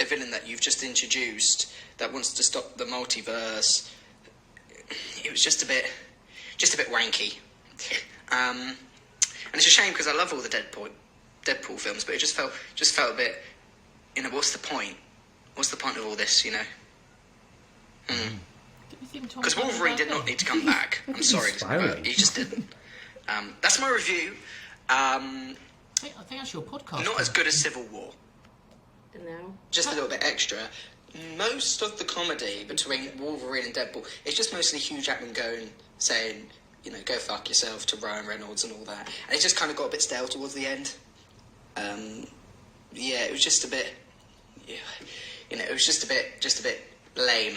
a villain that you've just introduced that wants to stop the multiverse, it was just a bit wanky. And it's a shame because I love all the Deadpool films, but it just felt a bit. You know, what's the point? What's the point of all this? You know. Because Wolverine did not need to come back. I'm sorry, but he just didn't. That's my review. I think that's your podcast. Not as good as Civil War. No. Just a little bit extra. Most of the comedy between Wolverine and Deadpool, it's just mostly Hugh Jackman saying, you know, go fuck yourself to Ryan Reynolds and all that. And it just kind of got a bit stale towards the end. Yeah, it was just a bit, you know, it was just a bit lame.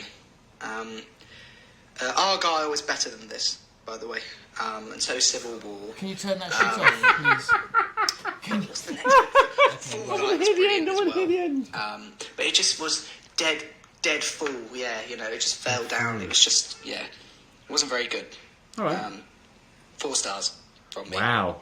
Argyle was better than this, by the way. And so Civil War. Can you turn that shit off, please? What's the next bit? I want to hear the end, I want to hear the end. But it just was dead full, yeah, you know, it just fell down. It was just, yeah, it wasn't very good. All right. 4 stars from me. Wow.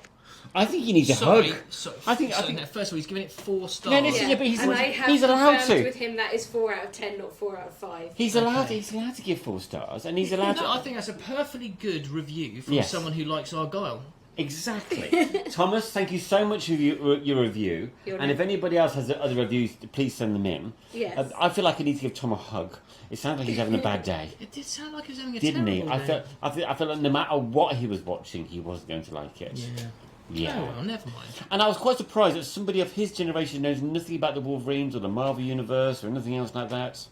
I think he needs a Sorry, hug. I think first of all, he's giving it 4 stars. No, listen, yeah, but And I have he's allowed confirmed to. with him that is 4 out of 10, not 4 out of 5. He's allowed to give 4 stars, and he's allowed No, I to. think that's a perfectly good review from Yes. someone who likes Argyle. Exactly. Thomas, thank you so much for your review. You're And if welcome. anybody else has other reviews, please send them in. Yes. I feel like I need to give Tom a hug. It sounds like he's having a bad day. It did sound like he was having a Didn't he? terrible day. I felt like no matter what he was watching, he wasn't going to like it. Yeah. Yeah. Oh, well, never mind. And I was quite surprised that somebody of his generation knows nothing about the Wolverines or the Marvel Universe or anything else like that.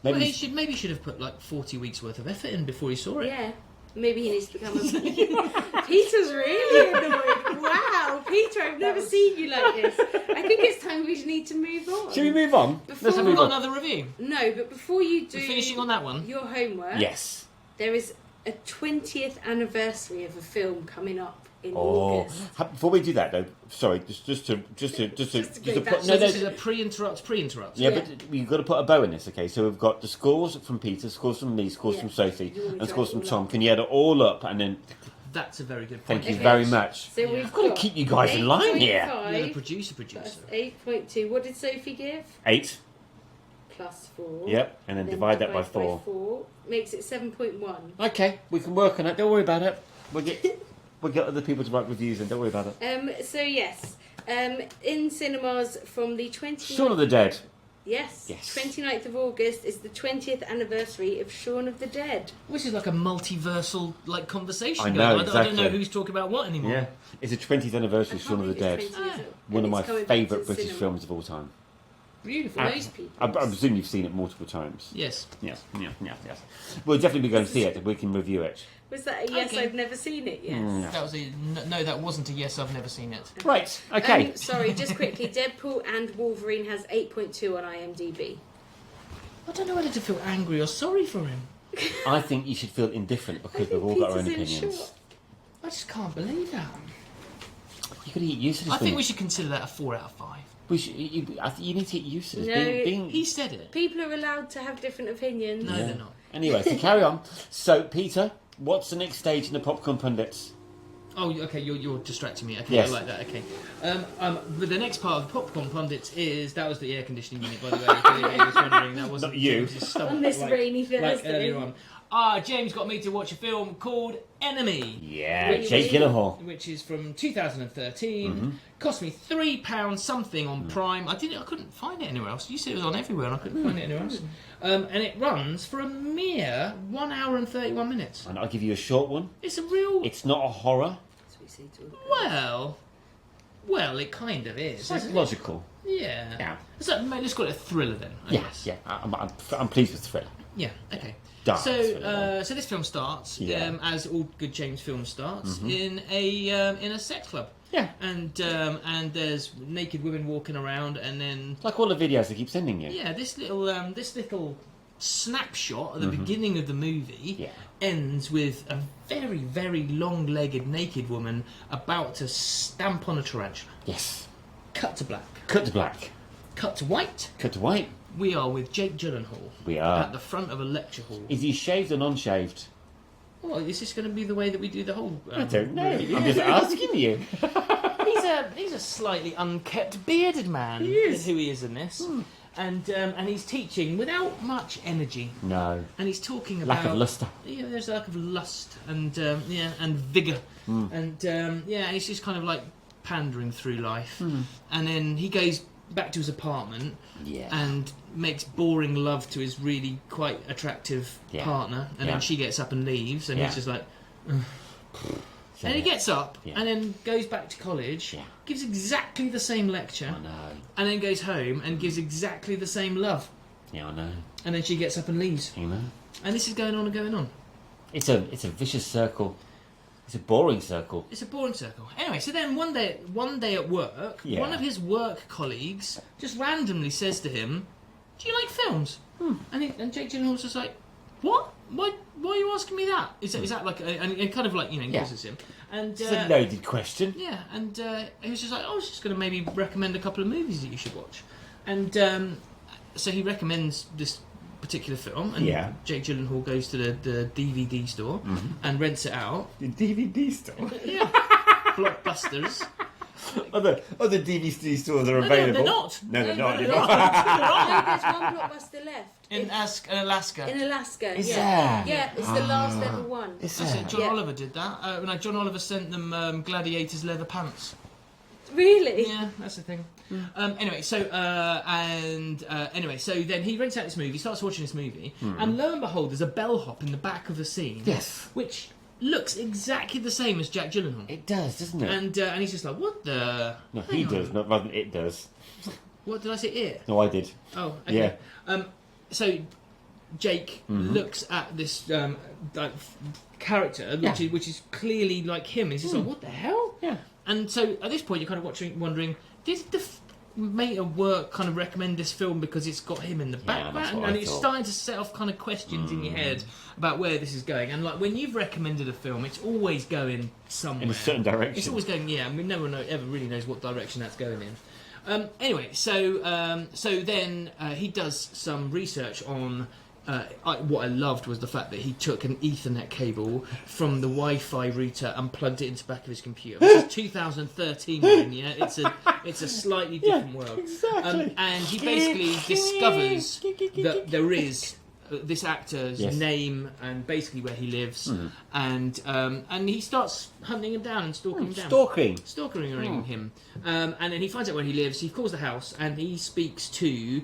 Maybe he should have put like 40 weeks worth of effort in before he saw it. Yeah. Maybe he needs to become a... Peter's really annoyed. Wow, Peter, I've never seen you like this. I think it's time we need to move on. Should we move on? Before- Have we got another review? No, but before you do... We're finishing on that one? Your homework. Yes. There is a 20th anniversary of a film coming up in Oh, August. before we do that though, sorry, just to go back. put, So this is a pre-interrupt. Yeah, Yeah. but we've got to put a bow in this, okay? So we've got the scores from Peter, scores from me, scores Yeah. from Sophie, You want me and to scores add from it all Tom. up? Can you add it all up and then That's a very good point. thank you Okay. very much? So Yeah. we've I've got to got keep you guys in line here. 8.5 You're the producer. plus 8.2. What did Sophie give? 8. Plus 4. Yep, and then divide that by 4. Makes it 7.1. Okay, we can work on it. Don't worry about it. We'll get other people to write reviews and don't worry about it. So yes, in cinemas from the 29th... Shaun of the Dead. Yes. Yes. 29th of August is the 20th anniversary of Shaun of the Dead. Which is like a multiversal conversation. I know, going on. I exactly. don't know who's talking about what anymore. Yeah, it's the 20th anniversary of Shaun of the Dead. One of my favourite British films of all time. Beautiful. Most people. I presume you've seen it multiple times. Yes. Yes. We'll definitely be going to see it. We can review it. Was that a yes? Okay. I've never seen it. Yes. That was no. That wasn't a yes. I've never seen it. Right. Okay. Sorry, just quickly. Deadpool and Wolverine has 8.2 on IMDb. I don't know whether to feel angry or sorry for him. I think you should feel indifferent because we've all got our own Peter's in opinions. short. I just can't believe that. You got to get used to this. I think we should consider that a 4 out of 5. I think you need to get used to this. No, being... He said it. People are allowed to have different opinions. No, Yeah. they're not. Anyway, so carry on. So, Peter, what's the next stage in the Popcorn Pundits? Oh, okay. You're distracting me. Okay, Yes. I like that. Okay. But the next part of the Popcorn Pundits is that was the air conditioning unit, by the way. I was wondering that wasn't Not you. James's stomach, On this rainy like Thursday. earlier on. James got me to watch a film called Enemy. Yeah, Really? Jake Gyllenhaal. Which is from 2013. Mm-hmm. Cost me £3 something on Prime. I couldn't find it anywhere else. You said it was on everywhere, and I couldn't find it anywhere else. And it runs for a mere 1 hour and 31 minutes. And I'll give you a short one. It's a real It's not a horror. That's what we say to all the well, it kind of is. Isn't it? Psychological. Yeah. Yeah. So let's call it a thriller then. I guess. Yeah. I'm pleased with thriller. Yeah. Okay. Dark So, thriller. so this film starts, Yeah. as all good James films starts, in a sex club. Yeah. And there's naked women walking around, and then Like all the videos they keep sending you. yeah, this little snapshot at the beginning of the movie Yeah. ends with a very, very long-legged naked woman about to stamp on a tarantula. Yes. Cut to black. Cut to black. Cut to white. Cut to white. We are with Jake Gyllenhaal. We are. At the front of a lecture hall. Is he shaved or non-shaved? Well, is this going to be the way that we do the whole... I don't know. I'm just asking you. He's a slightly unkept, bearded man. He is. Is who he is in this. And he's teaching without much energy. No. And he's talking about... Lack of luster. Yeah, there's a lack of lust and vigour. And and he's just kind of like pandering through life. And then he goes back to his apartment Yeah. and makes boring love to his really quite attractive Yeah. partner. And Yeah. then she gets up and leaves, and Yeah. he's just like... So, And he gets up Yeah. and then goes back to college, Yeah. gives exactly the same lecture, I know. and then goes home and gives exactly the same love. Yeah, I know. And then she gets up and leaves. You know. And this is going on and going on. It's a vicious circle. It's a boring circle. It's a boring circle. Anyway, so then one day at work, Yeah. one of his work colleagues just randomly says to him, "Do you like films?" And Jake Gyllenhaal's just like, "What? Why are you asking me that?" Is that like and kind of like quizzes him. And It's a loaded question. yeah, and he was just like, "I was just going to maybe recommend a couple of movies that you should watch," and so he recommends this particular film, and Yeah. Jake Gyllenhaal goes to the DVD store and rents it out. The DVD store. Yeah, blockbusters. Other DVD stores are No, available. they're not. No, they're not. they're They're not. No, there's one blockbuster left. In Alaska. In Alaska, Is yeah. there? Yeah, it's the last ever one. Is That's there? it, John Yeah. Oliver did that. John Oliver sent them Gladiator's leather pants. Really? Yeah, that's the thing. Anyway, so then he rents out this movie, starts watching this movie, and lo and behold, there's a bellhop in the back of the scene. Yes. Which looks exactly the same as Jack Gyllenhaal. It does, doesn't it? And he's just like, what the? No, Hang he on. does, not rather than it does. What did I say? It. No, I did. Oh, okay. Yeah. So Jake looks at this like character, which is clearly like him. He's just like, what the hell? Yeah. And so at this point, you're kind of wondering, did the mate at work kind of recommend this film because it's got him in the that's background? what And I it's thought. starting to set off kind of questions in your head about where this is going. And like when you've recommended a film, it's always going somewhere. In a certain direction. It's always going, yeah. I mean, no one ever really knows what direction that's going in. Anyway, so then he does some research on. What I loved was the fact that he took an Ethernet cable from the Wi-Fi router and plugged it into the back of his computer. This is 2013, man, yeah. It's a slightly different world. Exactly. And he basically discovers that there is this actor's name and basically where he lives, and he starts hunting him down and stalking him down. Stalking him. And then he finds out where he lives. He calls the house and he speaks to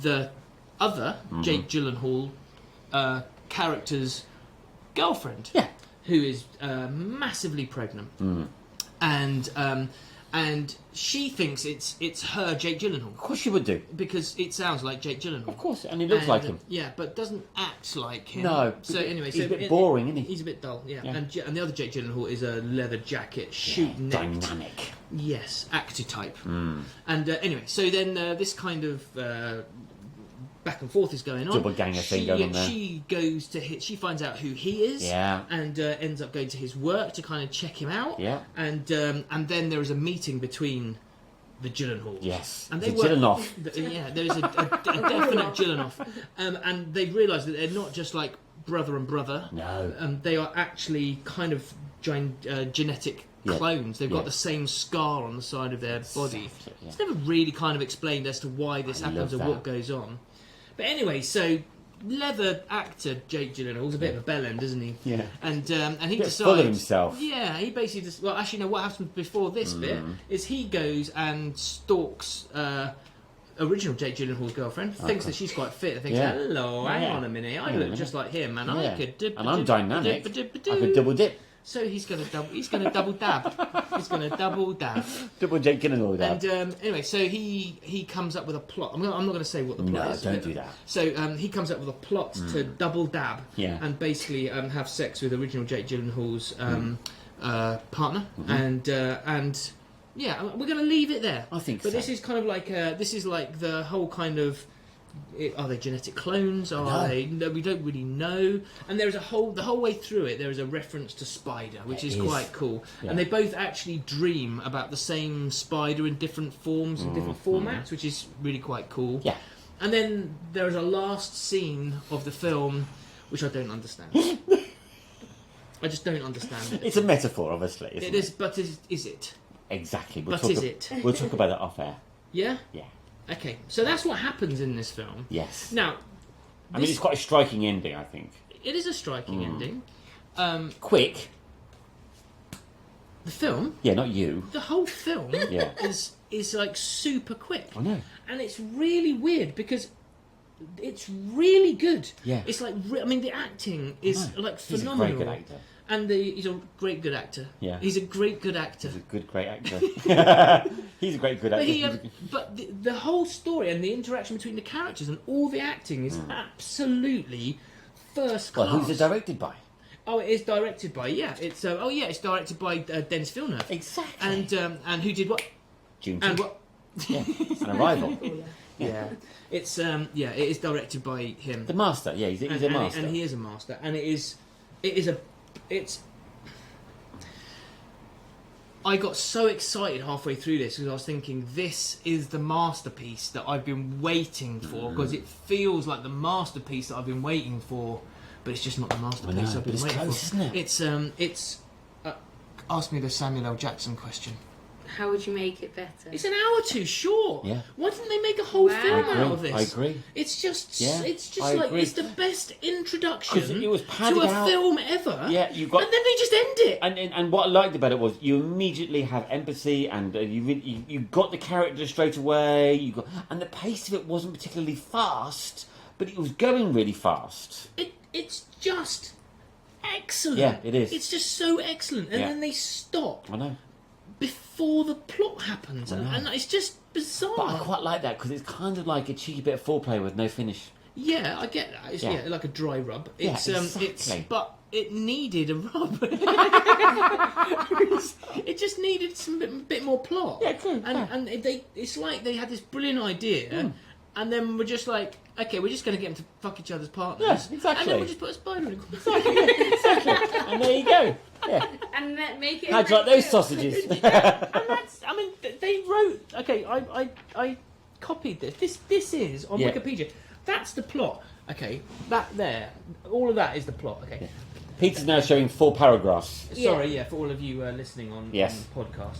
the other Jake Gyllenhaal character's girlfriend, who is massively pregnant, and she thinks it's her Jake Gyllenhaal. Of course you would do. Because it sounds like Jake Gyllenhaal. Of course, and he looks like him. Yeah, but doesn't act like him. No. So anyway, he's a bit boring, isn't he? He's a bit dull, yeah. And the other Jake Gyllenhaal is a leather jacket, shoot-necked. Dynamic. Yes, actor type. And anyway, so then this kind of back and forth is going on. Double ganger thing going on there. She goes to she finds out who he is. Yeah. And ends up going to his work to kind of check him out. Yeah. And then there is a meeting between the Gyllenhaals. Yes. And The they work. Gyllenoff. Yeah, there is a definite Gyllenhaal. And they realise that they're not just like brother and brother. No. They are actually kind of genetic clones. They've got the same scar on the side of their body. Yeah. It's never really kind of explained as to why this happens or what goes on. But anyway, so leather actor Jake Gyllenhaal's a bit of a bellend, isn't he? Yeah. And he Bit decides. full of himself. Yeah, he basically just. Well, actually, no. What happens before this bit is he goes and stalks original Jake Gyllenhaal's girlfriend. Thinks that she's quite fit. Thinks, hello, hang on a minute, I look just like him, and I could. And I'm dynamic. I could double dip. So he's gonna double dab. He's gonna double dab. Double Jake Gyllenhaal dab. And anyway, so he comes up with a plot. I'm not going to say what the plot is. No, don't do that. So he comes up with a plot to double dab and basically have sex with original Jake Gyllenhaal's partner, and yeah, we're going to leave it there. I think but so. This is kind of like this is like the whole kind of. Are they genetic clones? Are they? No, we don't really know. And there is the whole way through it. There is a reference to Spider, which is quite cool. Yeah. And they both actually dream about the same spider in different forms and different formats, which is really quite cool. Yeah. And then there is a last scene of the film, which I don't understand. I just don't understand it. It's a metaphor, obviously. Isn't it is, but is it? Exactly. But is it? We'll talk about that off air. Yeah. Yeah. Okay, so that's what happens in this film. Yes. Now, I mean, it's quite a striking ending, I think. It is a striking ending. Quick. The film? Yeah, not you. The whole film Yeah. is like super quick. I know. And it's really weird because it's really good. Yeah. It's like, I mean, the acting is like phenomenal. He's a very good actor. And he's a great good actor. Yeah. He's a great good actor. He's a good, great actor. He's a great good actor. But the whole story and the interaction between the characters and all the acting is absolutely first class. Well, who's it directed by? Oh, it is directed by it's it's directed by Denis Villeneuve. Exactly. And who did what? June And what? Yeah. An Arrival. Yeah. It's it is directed by him. The master. Yeah, he's a master. And he is a master. And I got so excited halfway through this because I was thinking this is the masterpiece that I've been waiting for because it feels like the masterpiece that I've been waiting for, but it's just not the masterpiece I've been waiting close, for. Isn't it? It's ask me the Samuel L. Jackson question. How would you make it better? It's an hour too short. Yeah. Why didn't they make a whole film out of this? I agree. It's just, I like agree. it's the best introduction It was padded to a out. film ever. Yeah, you got, and then they just end it. And what I liked about it was you immediately have empathy, and you got the character straight away. And the pace of it wasn't particularly fast, but it was going really fast. It's just excellent. Yeah, it is. It's just so excellent, and Yeah. then they stop I know. before the plot happens, and it's just bizarre. But I quite like that because it's kind of like a cheeky bit of foreplay with no finish. Yeah, I get that. It's like a dry rub. Yeah, It's exactly. but it needed a rub. It just needed some bit more plot. Yeah, true. And it's like they had this brilliant idea, and then we're just like, okay, we're just going to get them to fuck each other's partners. Yes, exactly. And then we'll just put a spider in. Exactly. And there you go. Yeah. And that make it. How'd you like those sausages? And that's, I mean, they wrote. Okay, I copied this. This is on Yeah. Wikipedia. That's the plot. Okay, that there, all of that is the plot. Okay. Yeah. Peter's now showing 4 paragraphs. Sorry, for all of you listening on the podcast.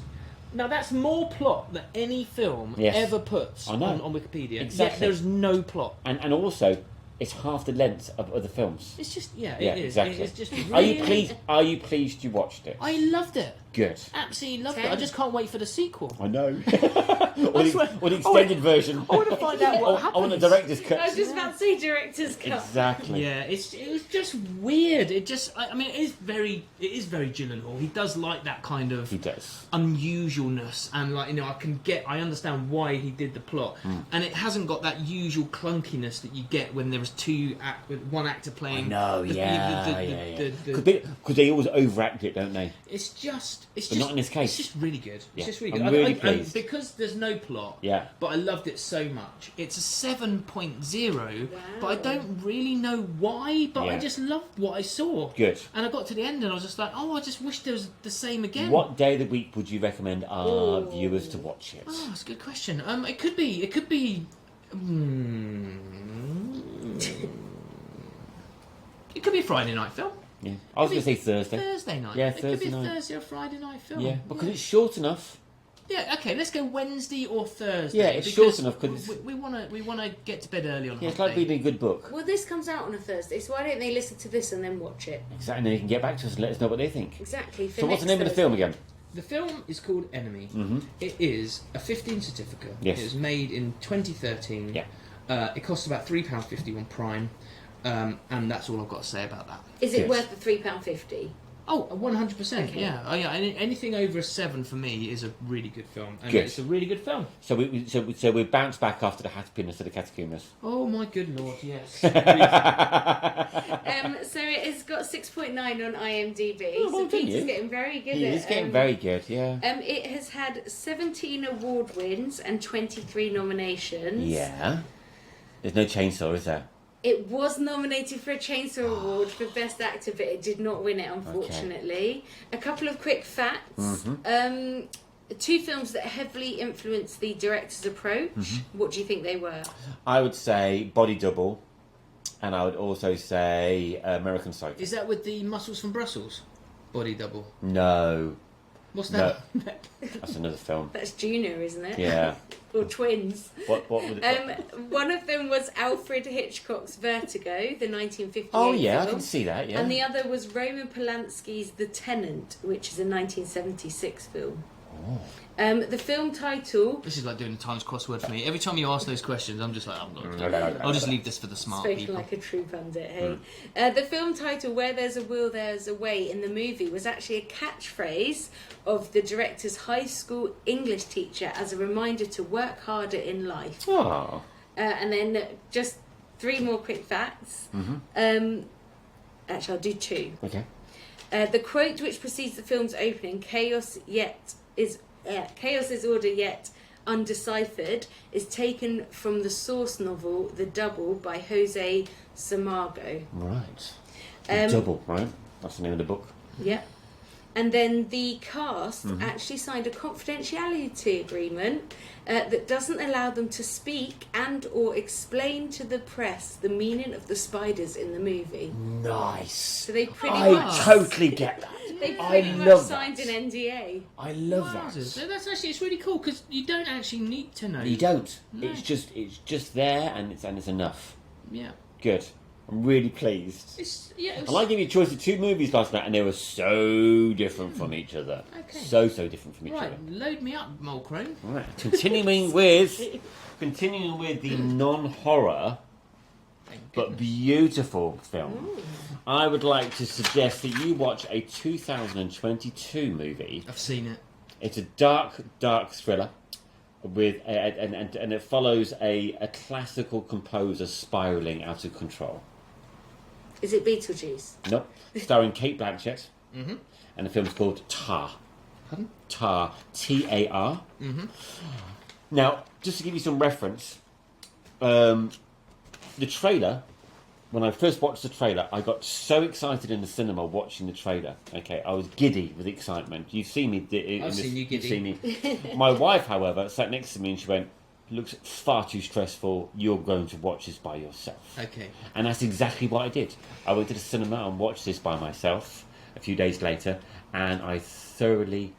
Now that's more plot than any film ever puts on Wikipedia. Exactly. Yet there's no plot. And also, it's half the length of other films. It's just it is. Exactly. It's just really, Are you pleased? Are you pleased you watched it? I loved it. Good. Absolutely loved it. I just can't wait for the sequel. I know. I swear. or the extended version. I want to find out what happens. I want the director's cut. I was just about to say director's cut. Exactly. Yeah, it was just weird. It just, I mean, it is very Gyllenhaal. He does like that kind of He does. unusualness, and like, you know, I understand why he did the plot, and it hasn't got that usual clunkiness that you get when there was one actor playing. No, the- because they always overact it, don't they? It's just, But not in this case. It's just really good. Yeah. It's just really I'm good. really And pleased. because there's no plot. Yeah. But I loved it so much. It's a 7.0, Wow. but I don't really know why. But I Yeah. just loved what I saw. Good. And I got to the end and I was just like, oh, I just wish there was the same again. What day of the week would you recommend our viewers to watch it? Oh, that's a good question. It could be. It could be a Friday night film. Yeah. I was going to say Thursday. Thursday night. Yeah, it could Thursday be a night. Thursday or Friday night film. Yeah, because it's short enough. Yeah, okay. Let's go Wednesday or Thursday. Yeah, it's because short enough because we want to get to bed early on. yeah, it's hot like day. reading a good book. Well, this comes out on a Thursday, so why don't they listen to this and then watch it? Exactly, and then you can get back to us and let us know what they think. Exactly. For So what's the next name of the Thursday. film again? The film is called Enemy. Mm-hmm. It is a 15 certificate. Yes. It was made in 2013. Yeah. It costs about £3.50 on Prime, and that's all I've got to say about that. Is it Yes. worth the £3.50? Oh, 100%. Okay. Yeah. Oh, yeah. Anything over a 7 for me is a really good film, and Good. it's a really good film. So we bounce back after the happiness of the catacombs. Oh my good lord, yes. So it has got 6.9 on IMDb. Oh, well so done Peter's you. getting very good He at is getting very good, yeah. It has had 17 award wins and 23 nominations. Yeah. There's no chainsaw, is there? It was nominated for a Chainsaw Award for Best Actor, but it did not win it, unfortunately. A couple of quick facts. Mm-hmm. 2 films that heavily influenced the director's approach. Mm-hmm. What do you think they were? I would say Body Double, and I would also say American Psycho. Is that with the Muscles from Brussels? Body Double. No, What's that? that's another film. That's Junior, isn't it? Yeah. Or twins. What would it... One of them was Alfred Hitchcock's Vertigo, the 1958 Oh yeah, I film. can see that, yeah. And the other was Roman Polanski's The Tenant, which is a 1976 film. Oh. The film title... This is like doing a Times crossword for me. Every time you ask those questions, I'm just like, I'm not. I'll just leave this for the smart Spoken people. like a true pundit, hey. The film title, Where There's a Will, There's a Way, in the movie was actually a catchphrase of the director's high school English teacher as a reminder to work harder in life. Oh. And then just 3 more quick facts. Actually, I'll do 2. Okay. The quote which precedes the film's opening, chaos is order yet undeciphered, is taken from the source novel The Double by Jose Saramago. Right. Double, right? That's the name of the book. Yeah. And then the cast actually signed a confidentiality agreement that doesn't allow them to speak and or explain to the press the meaning of the spiders in the movie. Nice. So they pretty I much totally get that. they I pretty much love signed that. an NDA. I love Wowzers. that. That's actually, it's really cool because you don't actually need to know. You don't. No. It's just there and it's enough. Yeah. Good. I'm really pleased. It's And I gave you a choice of 2 movies last night, and they were so different from each other. Okay. So different from each Right, other. load me up, Mulcrone. Right. Continuing with the non-horror. but beautiful film. I would like to suggest that you watch a 2022 movie. I've seen it. It's a dark thriller with and it follows a classical composer spiraling out of control. Is it Beetlejuice? Nope. Starring Kate Blanchett. Mm-hmm. And the film's called Tar. Pardon? Tar. T-A-R. Mm-hmm. Now, just to give you some reference, the trailer, when I first watched the trailer, I got so excited in the cinema watching the trailer. Okay, I was giddy with excitement. You've seen me. I've seen you giddy. You've seen me. My wife, however, sat next to me and she went, "Looks far too stressful. You're going to watch this by yourself." Okay. And that's exactly what I did. I went to the cinema and watched this by myself a few days later, and I thoroughly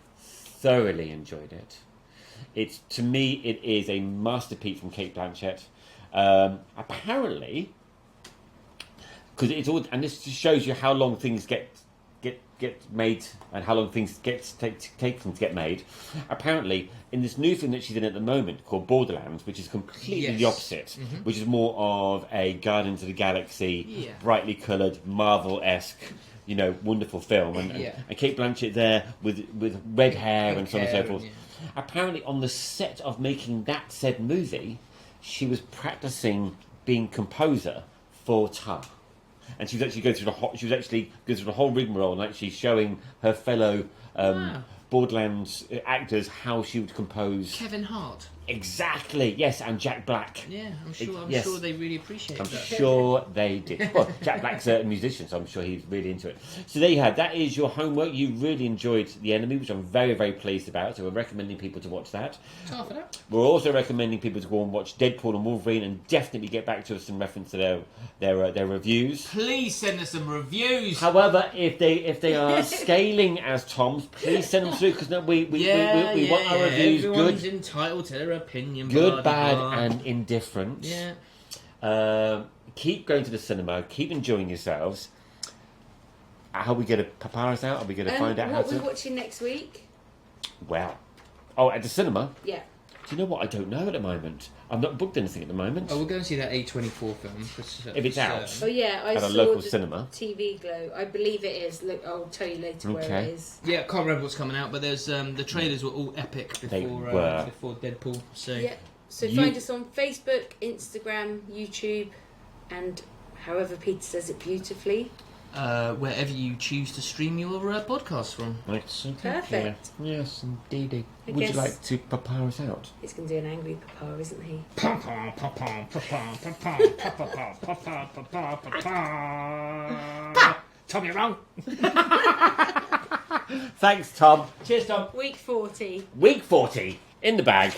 enjoyed it. To me, it is a masterpiece from Kate Blanchett. Apparently, because it's all, and this just shows you how long things get made and how long things take them to get made. Apparently, in this new film that she's in at the moment called Borderlands, which is completely the opposite, which is more of a Guardians of the Galaxy, brightly coloured, Marvel-esque, wonderful film, and Kate Blanchett there with red hair and so on and so forth. Apparently, on the set of making that said movie, she was practicing being composer for Tar. And she was actually going through the whole rigmarole and actually showing her fellow Borderlands actors how she would compose. Kevin Hart. Exactly, yes, and Jack Black. Yeah, I'm sure they really appreciate I'm that. sure they did. Well, Jack Black's a musician, so I'm sure he's really into it. So there you have. That is your homework. You really enjoyed The Enemy, which I'm very, very pleased about. So we're recommending people to watch that. Half of that. We're also recommending people to go and watch Deadpool and Wolverine, and definitely get back to us in reference to their reviews. Please send us some reviews. However, if they are scaling as Tom's, please send them through, because we want our reviews Everyone's good. entitled to their opinion. Good, bad, blah. and indifferent. Yeah. Keep going to the cinema. Keep enjoying yourselves. How are we going to prepare us out? Are we going to find out how what to? we're watching next week? Well, at the cinema. Yeah. Do you know what? I don't know at the moment. I've not booked anything at the moment. Oh, we're going to see that A24 film. If it's out. Oh yeah, I At a saw local the cinema. TV Glow. I believe it is. Look, I'll tell you later where Okay. it is. Yeah, can't remember what's coming out, but there's the trailers were all epic They before were. before Deadpool. So Yeah. So You- find us on Facebook, Instagram, YouTube, and however Peter says it beautifully. wherever you choose to stream your podcast from. Perfect. Yes, indeed. I Would you guess- like to prepare us out? He's going to do an angry papa, isn't he? Tom, you're wrong. Thanks, Tom. Cheers, Tom. Week 40. Week 40 in the bag.